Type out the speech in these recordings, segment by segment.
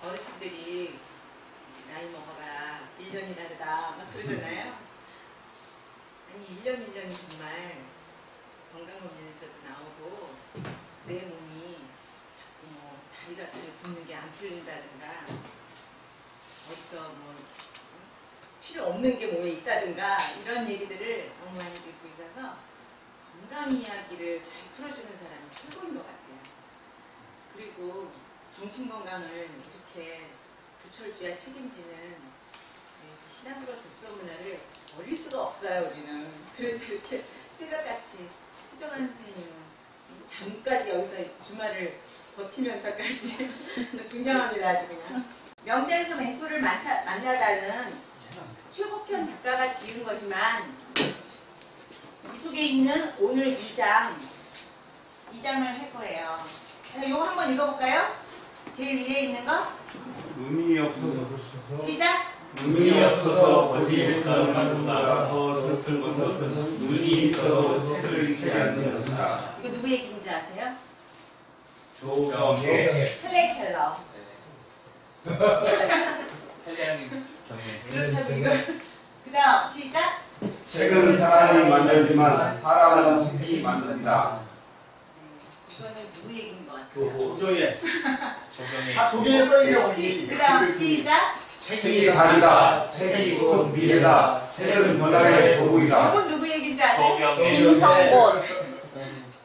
어르신들이 나이 먹어봐라 1년이 다르다 막 그러잖아요. 아니 1년이 정말 건강검진에서도 나오고 내 몸이 자꾸 뭐 다리가 잘 붓는 게 안 풀린다든가 어디서 뭐 필요 없는 게 몸에 있다든가 이런 얘기들을 너무 많이 듣고 있어서 건강 이야기를 잘 풀어주는 사람이 최고인 것 같아요. 그리고 정신건강을 이렇게 부철주야 책임지는 신앙으로 독서 문화를 버릴 수가 없어요, 우리는. 그래서 이렇게 새벽같이 최정환 선생님은 잠까지 여기서 주말을 버티면서까지 존경합니다, 아주 그냥. 명자에서 멘토를 만나다는 최복현 작가가 지은 거지만 이 속에 있는 오늘 2장을 할 거예요. 이거 한번 읽어볼까요? 제일 위에 있는 거? 눈이 없어서 시작! 눈이 없어서 어디에 가보다 더 슬픈 것은 눈이 있어도 책을 읽지 않는 것이다. 이거 누구 얘기인지 아세요? 조경의 헬렌 켈러. 헬렌 경례. 그렇다고 이걸 그 다음 시작! 책은 사람이 만들지만 사람은 책이 만듭니다. 이거는 누구 얘기인 것 같아요? 조경에. 조경의. 조경에 써있는 언니. 그 다음 시작! 책이 다르다. 책이 곧 미래다. 책은 변화의 도구이다. 이건 누구 얘기인지 아세요? 조경의. 김성곤.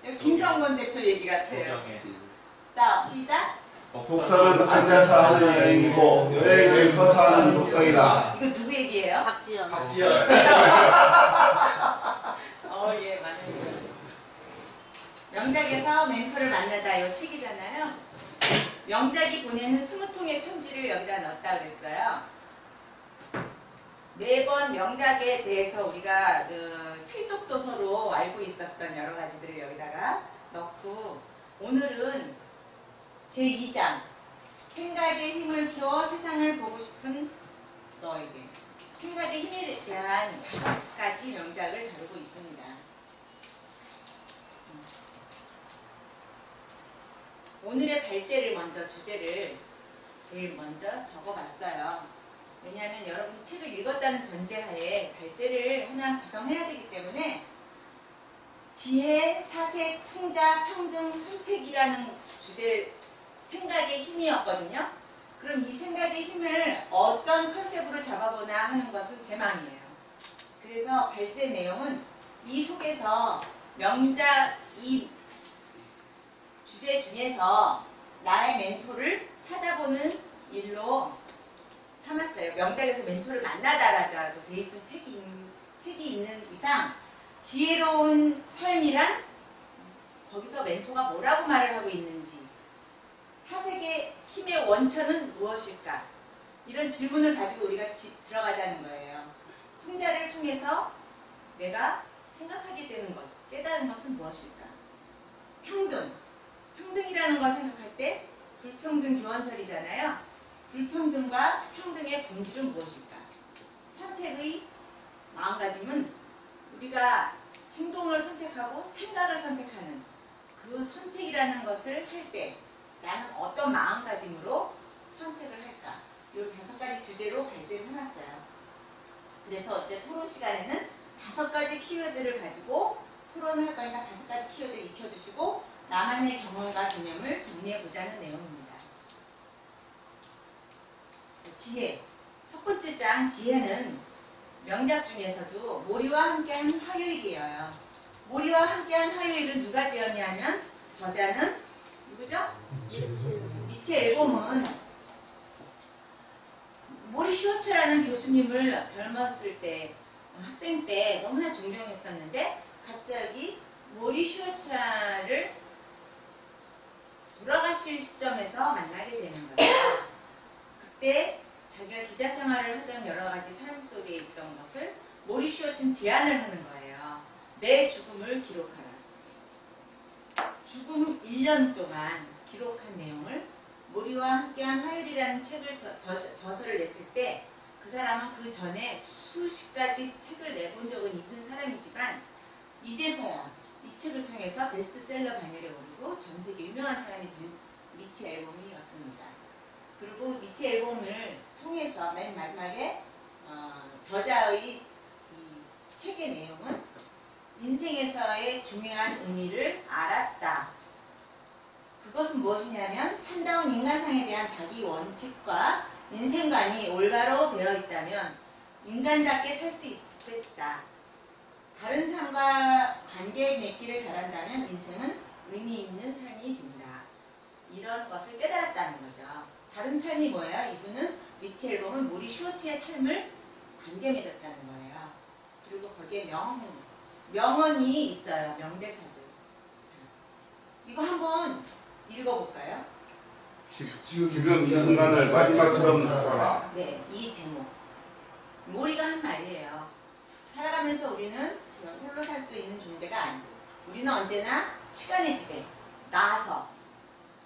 여기 김성곤 대표 얘기 같아요. 조경의. 다음 시작! 독서는 앉아서 하는 여행이고 여행을 서서 하는 독서이다. 이거 누구 얘기예요? 박지연. 박지연. 예, 맞아요. 명작에서 멘토를 만나다 이 책이잖아요. 명작이 보내는 20통의 편지를 여기다 넣었다 그랬어요. 매번 명작에 대해서 우리가 필독도서로 알고 있었던 여러 가지들을 여기다가 넣고 오늘은 제2장 생각의 힘을 키워 세상을 보고 싶은 너에게 생각의 힘에 대한 5가지 명작을 다루고 있습니다. 오늘의 발제를 먼저 주제를 제일 먼저 적어봤어요. 왜냐하면 여러분이 책을 읽었다는 전제하에 발제를 하나 구성해야 되기 때문에 지혜, 사색, 풍자, 평등, 선택이라는 주제 생각의 힘이었거든요. 그럼 이 생각의 힘을 어떤 컨셉으로 잡아보나 하는 것은 제 맘이에요. 그래서 발제 내용은 이 속에서 명작 이 주제 중에서 나의 멘토를 찾아보는 일로 삼았어요. 명작에서 멘토를 만나다라고 돼 있는 책이 있는 이상 지혜로운 삶이란 거기서 멘토가 뭐라고 말을 하고 있는지 사색의 힘의 원천은 무엇일까? 이런 질문을 가지고 우리가 들어가자는 거예요. 풍자를 통해서 내가 생각하게 되는 것, 깨달은 것은 무엇일까? 평등이라는 걸 생각할 때 불평등 교원설이잖아요. 불평등과 평등의 본질은 무엇일까? 선택의 마음가짐은 우리가 행동을 선택하고 생각을 선택하는 그 선택이라는 것을 할 때 나는 어떤 마음가짐으로 선택을 할까? 이 5가지 주제로 발제를 해놨어요. 그래서 어제 토론 시간에는 5가지 키워드를 가지고 토론을 할 거니까 5가지 키워드를 익혀두시고 나만의 경험과 개념을 정리해보자는 내용입니다. 지혜. 첫 번째 장 지혜는 명작 중에서도 모리와 함께한 화요일이에요. 모리와 함께한 화요일은 누가 지었냐면 저자는 누구죠? 미치 앨범은 모리 슈워츠라는 교수님을 젊었을 때 학생 때 너무나 존경했었는데 갑자기 모리 슈워츠를 돌아가실 시점에서 만나게 되는 거예요. 그때 자기가 기자 생활을 하던 여러 가지 삶 속에 있던 것을 모리 슈워츠는 제안을 하는 거예요. 내 죽음을 기록하라. 죽음 1년 동안 기록한 내용을 모리와 함께한 화요일이라는 책을 저서를 냈을 때 그 사람은 그 전에 수십 가지 책을 내본 적은 있는 사람이지만 이제서야 이 책을 통해서 베스트셀러 반열에 오르고 전 세계 유명한 사람이 된 미치 앨범이었습니다. 그리고 미치 앨범을 통해서 맨 마지막에 저자의 이 책의 내용은 인생에서의 중요한 의미를 알았다. 그것은 무엇이냐면 참다운 인간상에 대한 자기 원칙과 인생관이 올바로 되어 있다면 인간답게 살 수 있겠다. 다른 사람과 관계 맺기를 잘한다면 인생은 의미 있는 삶이 된다. 이런 것을 깨달았다는 거죠. 다른 삶이 뭐예요? 이분은 리치 앨범은 모리 슈어츠의 삶을 관계 맺었다는 거예요. 그리고 거기에 명언이 있어요. 명대사들. 자, 이거 한번 읽어볼까요? 지금 이 순간을 마지막처럼 살아라. 네, 이 제목. 모리가 한 말이에요. 살아가면서 우리는 홀로 살 수 있는 존재가 아니고 우리는 언제나 시간의 지배, 나아서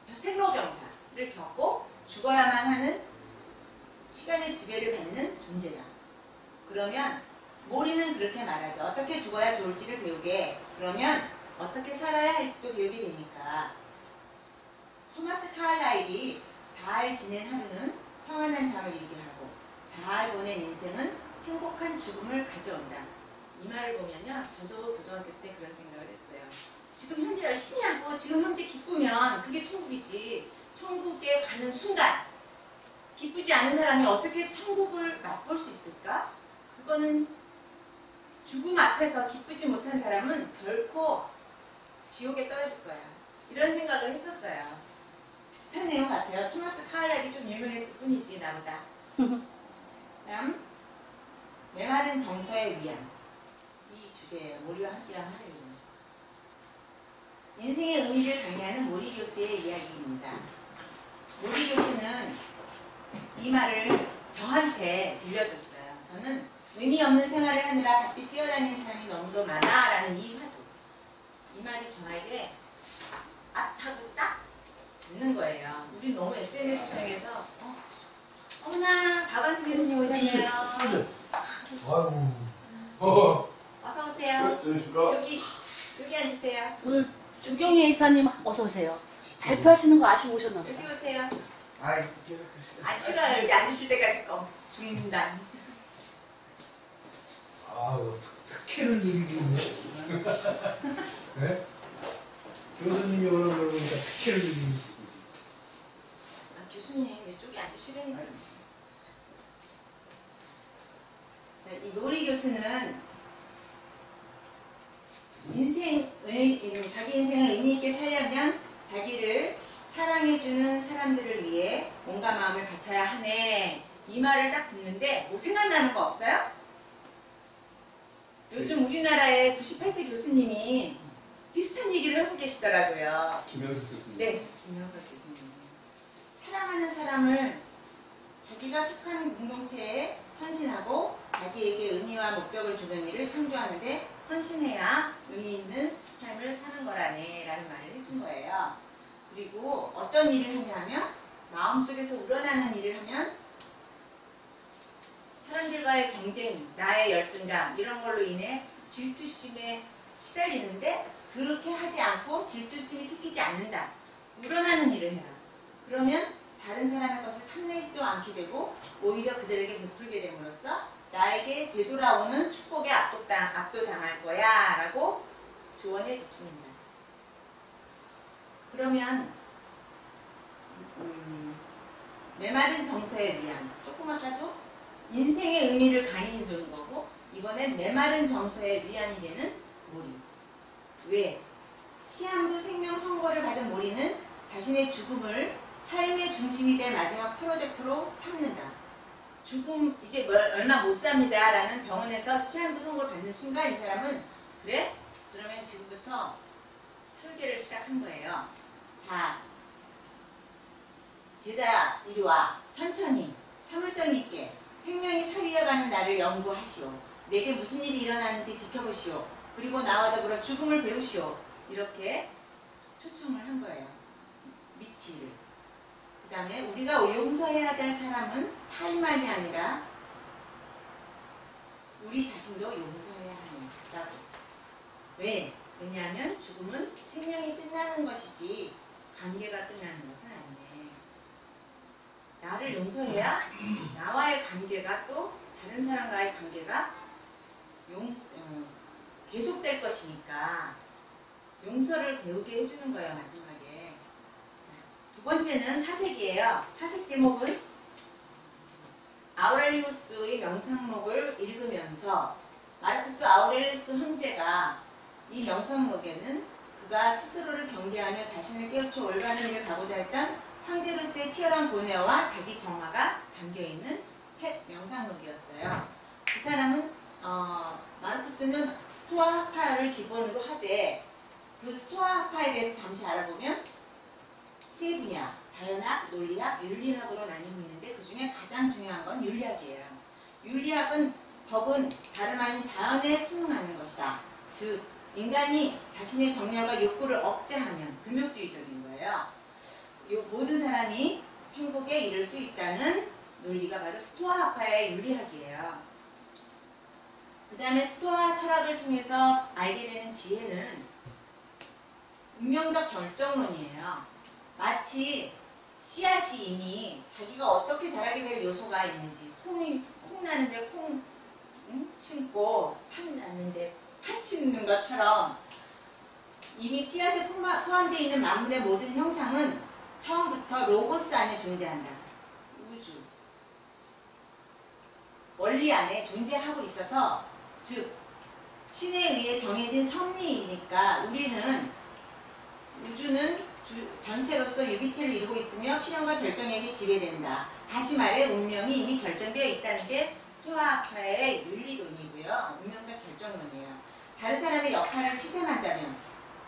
생로병사를 겪고 죽어야만 하는 시간의 지배를 받는 존재다. 그러면 모리는 그렇게 말하죠. 어떻게 죽어야 좋을지를 배우게. 그러면 어떻게 살아야 할지도 배우게 되니까. 토마스 카일라일이 잘 지낸 하루는 평안한 잠을 이루게 하고 잘 보낸 인생은 행복한 죽음을 가져온다. 이 말을 보면요. 저도 고등학교 때 그런 생각을 했어요. 지금 현재 열심히 하고 지금 현재 기쁘면 그게 천국이지. 천국에 가는 순간 기쁘지 않은 사람이 어떻게 천국을 맛볼 수 있을까? 그거는 죽음 앞에서 기쁘지 못한 사람은 결코 지옥에 떨어질 거야. 이런 생각을 했었어요. 비슷한 내용 같아요. 토마스 카일라일이 좀 유명했을 뿐이지 나보다. 다음 메마른 정서의 위안. 이 주제예요. 모리와 함께한 하루입니다. 인생의 의미를 강의하는 모리 교수의 이야기입니다. 모리 교수는 이 말을 저한테 들려줬어요. 저는 의미 없는 생활을 하느라 바삐 뛰어다니는 사람이 너무도 많아라는 이 화두. 이 말이 저에게 아타고 딱 듣는 거예요. 우리 너무 SNS상에서 어머나 박완수 교수님 오셨네요. 아이고. 어서 오세요. 여기 앉으세요. 오늘 조경혜 이사님 어서 오세요. 발표하시는 거 아시고 오셨나 여기 보다. 오세요. 아이, 계속 안 싫어요. 여기 앉으실 때까지 중단. 아우, 특혜를 이기네. 네? 교수님이 오늘 그러니까 특혜를 이기네. 교수님 이쪽에 앉으시려니까. 이 노리 교수는 자기 인생을 의미 있게 살려면 자기를 사랑해주는 사람들을 위해 몸과 마음을 바쳐야 하네. 이 말을 딱 듣는데 뭐 생각나는 거 없어요? 요즘 우리나라의 98세 교수님이 비슷한 얘기를 하고 계시더라고요. 김영석 교수님. 네, 김영석 교수님. 사랑하는 사람을 자기가 속한 공동체에 헌신하고 자기에게 의미와 목적을 주는 일을 창조하는데 헌신해야 의미 있는 삶을 사는 거라네 라는 말을 해준 거예요. 그리고 어떤 일을 하냐면 마음속에서 우러나는 일을 하면 사람들과의 경쟁, 나의 열등감 이런 걸로 인해 질투심에 시달리는데 그렇게 하지 않고 질투심이 생기지 않는다. 우러나는 일을 해라. 그러면 다른 사람의 것을 탐내지도 않게 되고 오히려 그들에게 베풀게 됨으로써 나에게 되돌아오는 축복에 압도당할 거야 라고 조언해 줬습니다. 그러면 메마른 정서에 위한 조금 아까도 인생의 의미를 강의해 주는 거고 이번엔 메마른 정서에 위안이 되는 모리. 왜? 시한부 생명 선고를 받은 모리는 자신의 죽음을 삶의 중심이 될 마지막 프로젝트로 삼는다. 죽음 이제 얼마 못 삽니다 라는 병원에서 시한부 선고를 받는 순간 이 사람은 그래? 그러면 지금부터 설계를 시작한 거예요. 자, 제자 이리 와. 천천히 참을성 있게 생명이 사위해가는 나를 연구하시오. 내게 무슨 일이 일어나는지 지켜보시오. 그리고 나와 더불어 죽음을 배우시오. 이렇게 초청을 한 거예요. 미치를. 그 다음에 우리가 용서해야 될 사람은 타인만이 아니라 우리 자신도 용서해야 한다고. 왜? 왜냐하면 죽음은 생명이 끝나는 것이지 관계가 끝나는 것은 아니네. 용서해야 나와의 관계가 또 다른 사람과의 관계가 계속될 것이니까 용서를 배우게 해주는 거예요. 마지막에. 두 번째는 사색이에요. 사색 제목은 아우렐리우스의 명상록을 읽으면서 마르쿠스 아우렐리우스 형제가 이 명상록에는 그가 스스로를 경계하며 자신을 깨우쳐 올바른 일을 가고자 했던 형제로서의 치열한 고뇌와 자기 정화가 담겨있는 책 명상록이었어요. 그 사람은 마르쿠스는 스토아 학파를 기본으로 하되 그 스토아 학파에 대해서 잠시 알아보면 세 분야, 자연학, 논리학, 윤리학으로 나뉘고 있는데 그 중에 가장 중요한 건 윤리학이에요. 윤리학은 법은 다름 아닌 자연에 순응하는 것이다. 즉 인간이 자신의 정열과 욕구를 억제하면 금욕주의적인 거예요. 모든 사람이 행복에 이를 수 있다는 논리가 바로 스토아 학파의 윤리학이에요. 그 다음에 스토아 철학을 통해서 알게 되는 지혜는 운명적 결정론이에요. 마치 씨앗이 이미 자기가 어떻게 자라게 될 요소가 있는지 콩 나는데 콩 심고 팥 났는데 팥 심는 것처럼 이미 씨앗에 포함되어 있는 만물의 모든 형상은 처음부터 로고스 안에 존재한다. 우주 원리 안에 존재하고 있어서 즉 신에 의해 정해진 섭리이니까 우주는 전체로서 유기체를 이루고 있으며 필연과 결정에게 지배된다. 다시 말해 운명이 이미 결정되어 있다는 게 스토아파의 윤리론이고요. 운명적 결정론이에요. 다른 사람의 역할을 시샘한다면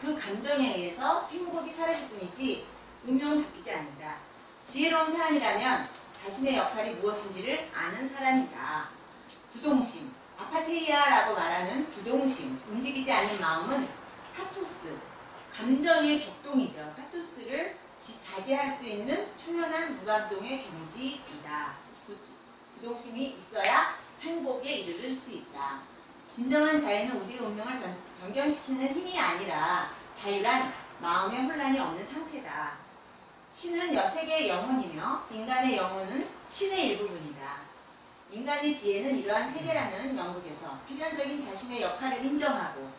그 감정에 의해서 생복이 사라질 뿐이지 운명은 바뀌지 않는다. 지혜로운 사람이라면 자신의 역할이 무엇인지를 아는 사람이다. 부동심, 아파테이아라고 말하는 부동심, 움직이지 않는 마음은 파토스, 감정의 격동이죠. 파토스를 자제할 수 있는 초연한 무감동의 경지이다. 부동심이 있어야 행복에 이르를 수 있다. 진정한 자유는 우리의 운명을 변경시키는 힘이 아니라 자유란 마음의 혼란이 없는 상태다. 신은 여세계의 영혼이며 인간의 영혼은 신의 일부분이다. 인간의 지혜는 이러한 세계라는 영국에서 필연적인 자신의 역할을 인정하고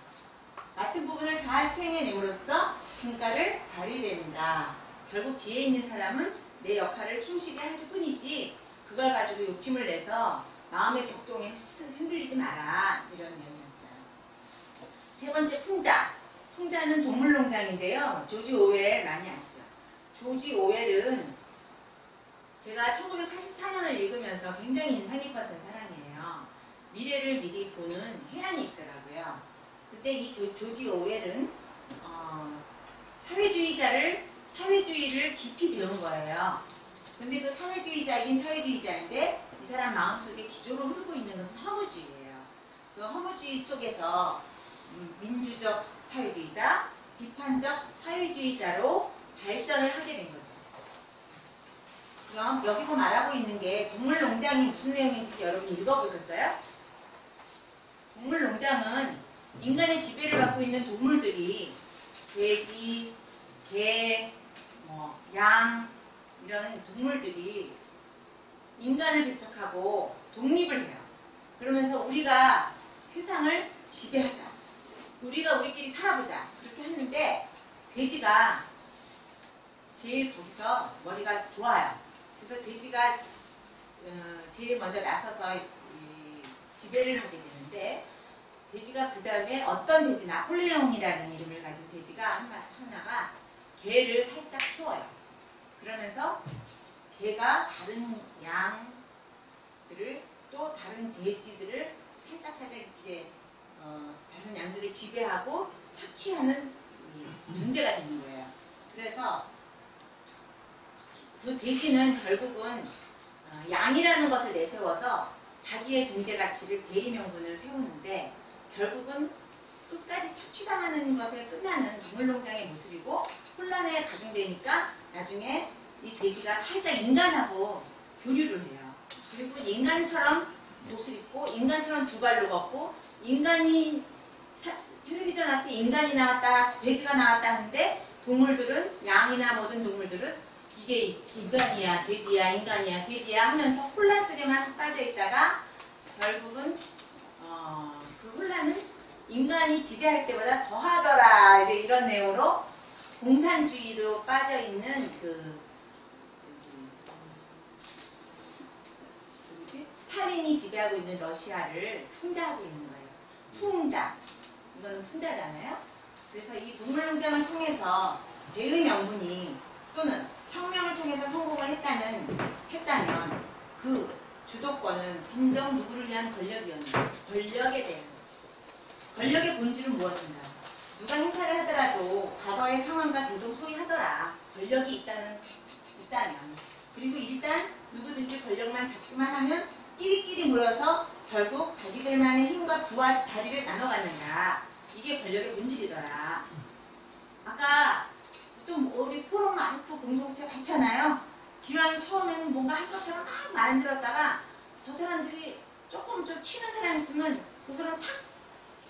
맡은 부분을 잘 수행해냄으로써 진가를 발휘된다. 결국 지혜 있는 사람은 내 역할을 충실히 할 뿐이지 그걸 가지고 욕심을 내서 마음의 격동에 흔들리지 마라. 이런 내용이었어요. 세 번째 풍자. 풍자는 동물농장인데요. 조지 오웰 많이 아시죠? 조지 오웰은 제가 1984년을 읽으면서 굉장히 인상 깊었던 사람이에요. 미래를 미리 보는 해안이 있더라고요. 그때 이 조지 오웰은 사회주의를 깊이 배운 거예요. 근데 그 사회주의자이긴 사회주의자인데 이 사람 마음속에 기조로 흐르고 있는 것은 허무주의예요. 그 허무주의 속에서 민주적 사회주의자, 비판적 사회주의자로 발전을 하게 된 거죠. 그럼 여기서 말하고 있는 게 동물농장이 무슨 내용인지 여러분 읽어보셨어요? 동물농장은 인간의 지배를 받고 있는 동물들이 돼지, 개, 양 이런 동물들이 인간을 배척하고 독립을 해요. 그러면서 우리가 세상을 지배하자. 우리가 우리끼리 살아보자. 그렇게 했는데 돼지가 제일 거기서 머리가 좋아요. 그래서 돼지가 제일 먼저 나서서 지배를 하게 되는데 돼지가 그 다음에 어떤 돼지, 나폴레옹이라는 이름을 가진 돼지가 하나가 개를 살짝 키워요. 그러면서 개가 다른 양들을 또 다른 돼지들을 살짝 이제 다른 양들을 지배하고 착취하는 존재가 되는 거예요. 그래서 그 돼지는 결국은 양이라는 것을 내세워서 자기의 존재 가치를 대의명분을 세우는데 결국은 끝까지 착취당하는 것에 끝나는 동물농장의 모습이고 혼란에 가중되니까 나중에 이 돼지가 살짝 인간하고 교류를 해요. 그리고 인간처럼 옷을 입고 인간처럼 두 발로 걷고 인간이 텔레비전 앞에 인간이 나왔다 돼지가 나왔다 하는데 동물들은 양이나 모든 동물들은 이게 인간이야, 돼지야, 인간이야, 돼지야 하면서 혼란 속에만 빠져 있다가 결국은 그 혼란은 인간이 지배할 때보다 더하더라. 이제 이런 내용으로 공산주의로 빠져 있는 스탈린이 지배하고 있는 러시아를 풍자하고 있는 거예요. 풍자. 이건 풍자잖아요. 그래서 이 동물농장을 통해서 대의 명분이 또는 혁명을 통해서 성공을 했다면 그 주도권은 진정 누구를 위한 권력이었는가? 권력에 대한 권력의 본질은 무엇인가? 누가 행사를 하더라도 과거의 상황과 대동소이하더라. 권력이 있다면 그리고 일단 누구든지 권력만 잡기만 하면 끼리끼리 모여서 결국 자기들만의 힘과 부와 자리를 나눠 갖는다. 이게 권력의 본질이더라. 아까 또 우리 포럼 많고 공동체 많잖아요. 기왕 처음에는 뭔가 할 것처럼 막 만들었다가 저 사람들이 조금 좀 튀는 사람 있으면 그 사람 탁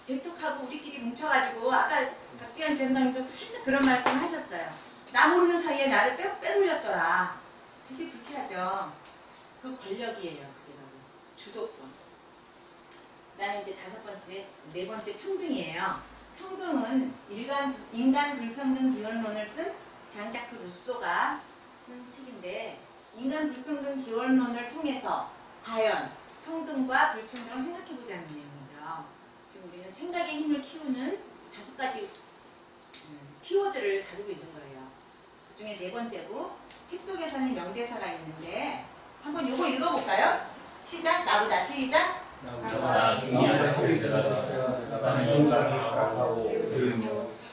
배척하고 우리끼리 뭉쳐가지고 아까 박지현 지원장님께서 진짜 그런 말씀 하셨어요. 나 모르는 사이에 나를 빼돌렸더라. 되게 불쾌하죠. 그 권력이에요. 그게 바로 주도권. 그다음에 이제 네 번째 평등이에요. 평등은 인간 불평등 기원론을 쓴 장자크 루소가 쓴 책인데 인간 불평등 기원론을 통해서 과연 평등과 불평등을 생각해보자는 내용이죠. 지금 우리는 생각의 힘을 키우는 5가지 키워드를 다루고 있는 거예요. 그 중에 네 번째고 책 속에서는 명대사가 있는데 한번 요거 읽어볼까요? 시작! 나보다 시작!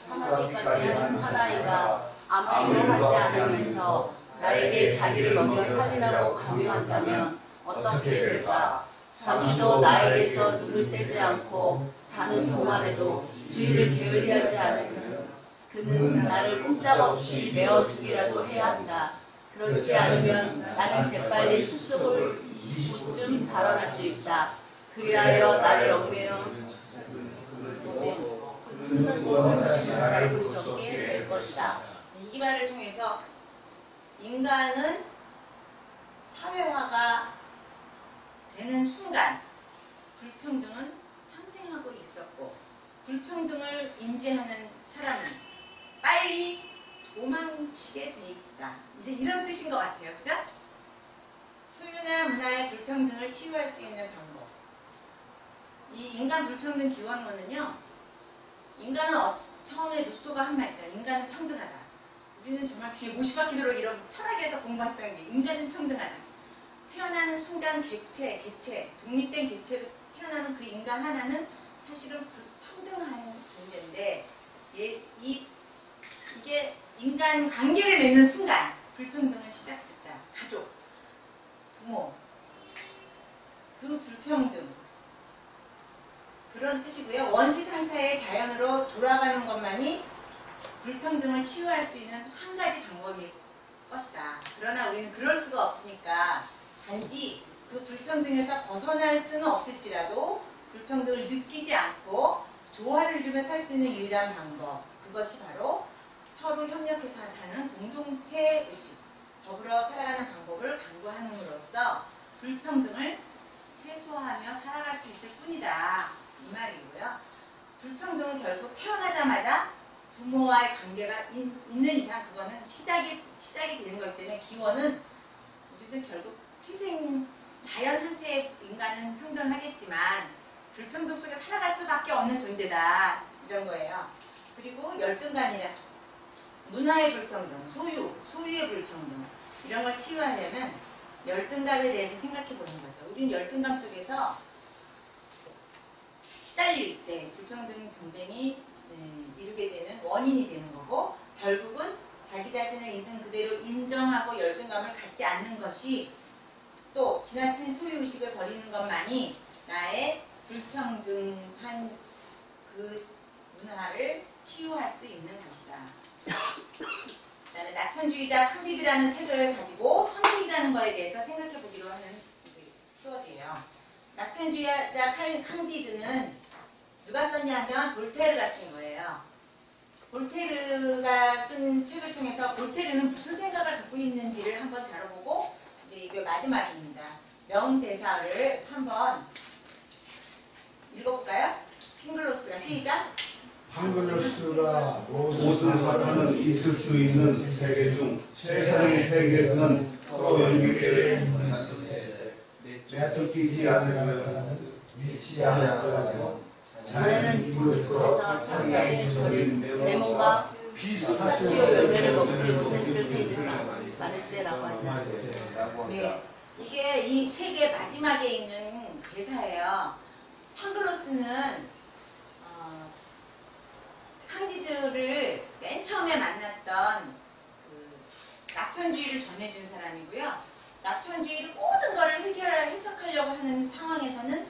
사마귀까지 한 사나이가 아무 하지 않으면서 나에게 자기를 먹여 살리라고 강요한다면 어떻게 될까? 잠시도 나에게서 눈을 떼지 않고 사는 동안에도 주의를 게을리하지 않으면 그는 나를 꼼짝없이 메어두기라도 해야 한다. 그렇지 않으면 나는 재빨리 숲속을 20분쯤 달아날 수 있다. 그리하여 나를 얽매여 살고 수 없게 될 것이다. 이 말을 통해서 인간은 사회화가 되는 순간 불평등은 탄생하고 있었고 불평등을 인지하는 사람은 빨리 도망치게 돼 있다. 이제 이런 뜻인 것 같아요. 그죠? 소유나 문화의 불평등을 치유할 수 있는 방법. 이 인간 불평등 기원론은요. 인간은 처음에 루소가 한 말이죠. 인간은 평등하다. 우리는 정말 귀에 못이 박히도록 이런 철학에서 공부했던 게 인간은 평등하다. 태어나는 순간 개체, 독립된 개체로 태어나는 그 인간 하나는 사실은 불평등한 존재인데 이게 인간 관계를 맺는 순간 불평등은 시작됐다. 가족, 부모, 그 불평등 그런 뜻이고요. 원시 상태의 자연으로 돌아가는 것만이 불평등을 치유할 수 있는 한 가지 방법일 것이다. 그러나 우리는 그럴 수가 없으니까 단지 그 불평등에서 벗어날 수는 없을지라도 불평등을 느끼지 않고 조화를 이루며 살 수 있는 유일한 방법, 그것이 바로 서로 협력해서 사는 공동체 의식, 더불어 살아가는 방법을 강구함으로써 불평등을 해소하며 살아갈 수 있을 뿐이다. 이 말이고요. 불평등은 결국 태어나자마자 부모와의 관계가 있는 이상 그거는 시작이 되는 거기 때문에 기원은 우리는 결국 자연 상태의 인간은 평등하겠지만 불평등 속에 살아갈 수밖에 없는 존재다. 이런 거예요. 그리고 열등감이나 문화의 불평등, 소유의 불평등 이런 걸 치유하려면 열등감에 대해서 생각해 보는 거죠. 우리는 열등감 속에서 시달릴 때 불평등 경쟁이 이루게 되는 원인이 되는 거고 결국은 자기 자신을 있는 그대로 인정하고 열등감을 갖지 않는 것이 또 지나친 소유의식을 버리는 것만이 나의 불평등한 그 문화를 치유할 수 있는 것이다. 그다음에 낙천주의자 칸디드라는 책을 가지고 선택이라는 거에 대해서 생각해 보기로 하는 키워드예요. 낙천주의자 칸디드는 누가 썼냐 하면 볼테르가 쓴 거예요. 볼테르가 쓴 책을 통해서 볼테르는 무슨 생각을 갖고 있는지를 한번 다뤄보고 이제 이게 마지막입니다. 명대사를 한번 읽어볼까요? 핑글로스가 시작! 팡글로스가 모든 사람은 있을 수 있는 세계 중 세상의 세계에서는 서로 연결되어 내쫓기지 않으면 잃지 않았더라도 자네는 이곳에서 상자에 절인 레몬과 피스타치오 열매를 먹지 못했을 테니까 마르세라고 하지 않아요. 네, 이게 이 책의 마지막에 있는 대사예요. 팡글로스는 칸디드를 맨 처음에 만났던 그 낙천주의를 전해준 사람이고요. 낙천주의를 모든 것을 해석하려고 하는 상황에서는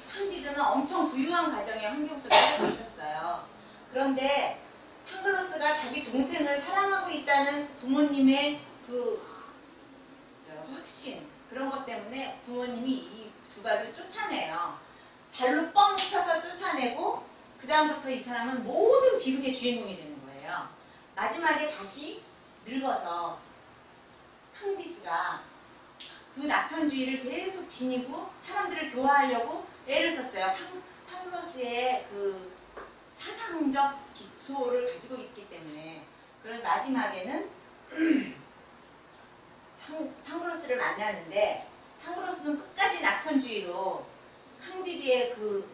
칸디드는 엄청 부유한 가정의 환경 속에 살고 있었어요. 그런데 팡글로스가 자기 동생을 사랑하고 있다는 부모님의 확신, 그런 것 때문에 부모님이 이 두 발로 쫓아내요. 발로 뻥 쳐서 쫓아내고 그 다음부터 이 사람은 모든 비극의 주인공이 되는 거예요. 마지막에 다시 늙어서 칸디스가 그 낙천주의를 계속 지니고 사람들을 교화하려고 애를 썼어요. 팡글로스의 그 사상적 기초를 가지고 있기 때문에. 그런 마지막에는 팡글로스를 만나는데 팡글로스는 끝까지 낙천주의로 칸디드의 그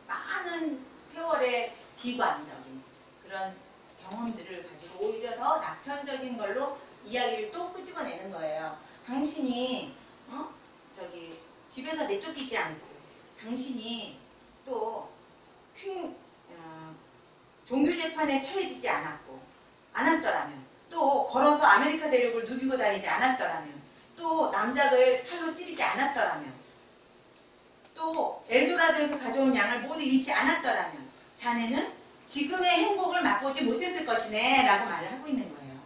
많은 세월의 비관적인 그런 경험들을 가지고 오히려 더 낙천적인 걸로 이야기를 또 끄집어내는 거예요. 당신이 집에서 내쫓기지 않고 당신이 또 종교재판에 처해지지 않았더라면 또 걸어서 아메리카 대륙을 누비고 다니지 않았더라면 또 남작을 칼로 찌르지 않았더라면 또 엘도라도에서 가져온 양을 모두 잃지 않았더라면 자네는 지금의 행복을 맛보지 못했을 것이네 라고 말을 하고 있는 거예요.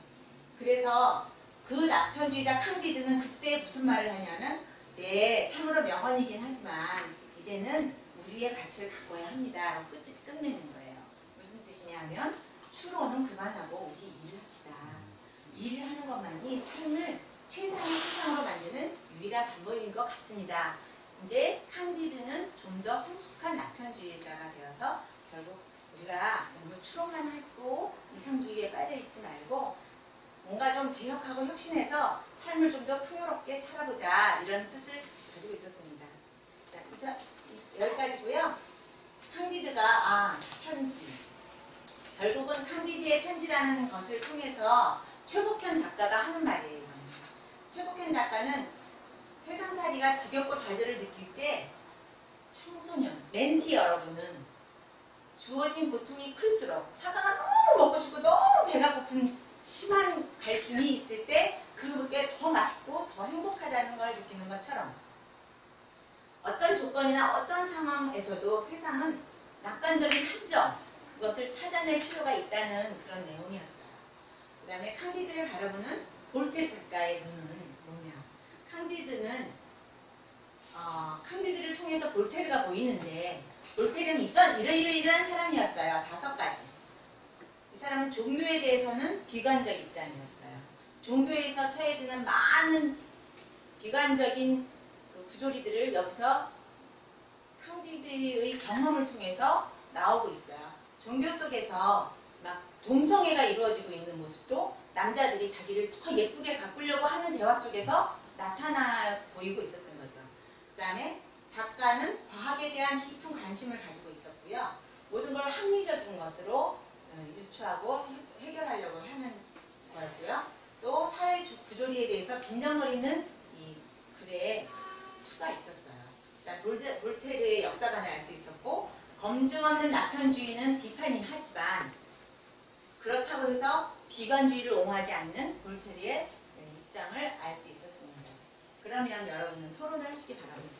그래서 그 낙천주의자 칸디드는 그때 무슨 말을 하냐면 네, 참으로 명언이긴 하지만 이제는 우리의 가치를 바꿔야 합니다 라고 끝내는 거예요. 무슨 뜻이냐면 추로는 그만하고 우리 일을 합시다. 일을 하는 것만이 삶을 최상의 세상으로 만드는 유일한 방법인 것 같습니다. 이제 칸디드는 좀 더 성숙한 낙천주의자가 되어서 결국 우리가 너무 추론만 하고 이상주의에 빠져있지 말고 뭔가 좀 개혁하고 혁신해서 삶을 좀 더 풍요롭게 살아보자 이런 뜻을 가지고 있었습니다. 자, 여기까지고요. 칸디드가 편지. 결국은 칸디드의 편지라는 것을 통해서 최복현 작가가 하는 말이에요. 최복현 작가는 세상살이가 지겹고 좌절을 느낄 때 청소년, 멘티 여러분은 주어진 고통이 클수록 사과가 너무 먹고 싶고 너무 배가 고픈 심한 갈증이 있을 때 그게 더 맛있고 더 행복하다는 걸 느끼는 것처럼 어떤 조건이나 어떤 상황에서도 세상은 낙관적인 한점, 그것을 찾아낼 필요가 있다는 그런 내용이었어요. 그 다음에 칸디드를 바라보는 볼테르 작가의 눈은 뭐냐. 칸디드를 통해서 볼테르가 보이는데 볼테르는 이런 사람이었어요. 5가지. 이 사람은 종교에 대해서는 비관적 입장이었어요. 종교에서 처해지는 많은 비관적인 그 부조리들을 여기서 칸디드의 경험을 통해서 나오고 있어요. 종교 속에서 막 동성애가 이루어지고 있는 모습도 남자들이 자기를 더 예쁘게 가꾸려고 하는 대화 속에서 나타나 보이고 있었던 거죠. 그 다음에 작가는 과학에 대한 깊은 관심을 가지고 있었고요. 모든 걸 합리적인 것으로 유추하고 해결하려고 하는 거였고요. 또 사회 부조리에 대해서 빈정거리는 이 글에 투가 있었어요. 일단 볼테르의 역사관을 알 수 있었고 검증 없는 낙천주의는 비판이 하지만 그렇다고 해서 비관주의를 옹호하지 않는 볼테르의 입장을 알 수 있었습니다. 그러면 여러분은 토론을 하시기 바랍니다.